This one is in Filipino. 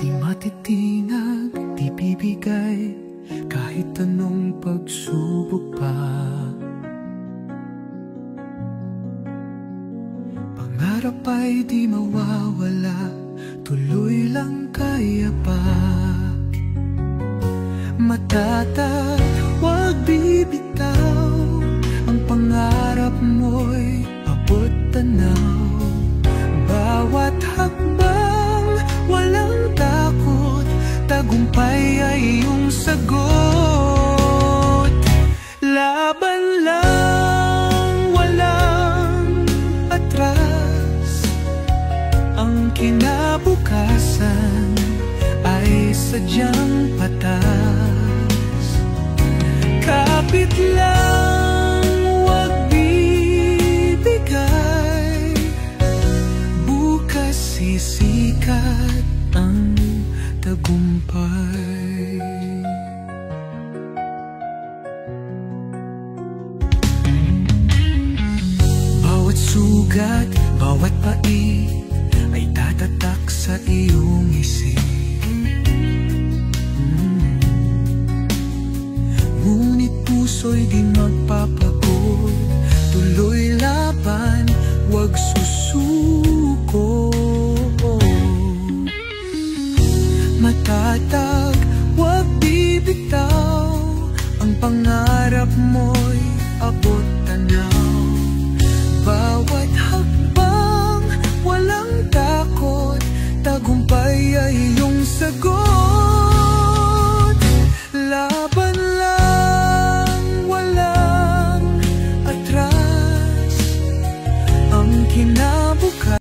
Di matitinag, di bibigay kahit anong pagsubok pa. Pangarap ay di mawawala, tuloy lang kaya pa. Matatag, huwag bibitaw, ang pangarap mo'y abot tanaw. Bawat hakbang, walang takot, tagumpay ay iyong sagot. Laban lang, walang atras, ang kinabukasan ay sadyang patas. Kapit lang, huwag bibigay, bukas sisikat ang tagumpay. Bawat sugat, bawat pait ay tatatak sa iyong isip. Ngunit puso'y di magpapagod, tuloy laban, huwag susuko. Matatag, huwag bibitaw, ang pangarap mo'y abot tanaw. Bawat hakbang, walang takot, tagumpay ay iyong sagot. Laban lang, walang atras, ang kinabukasan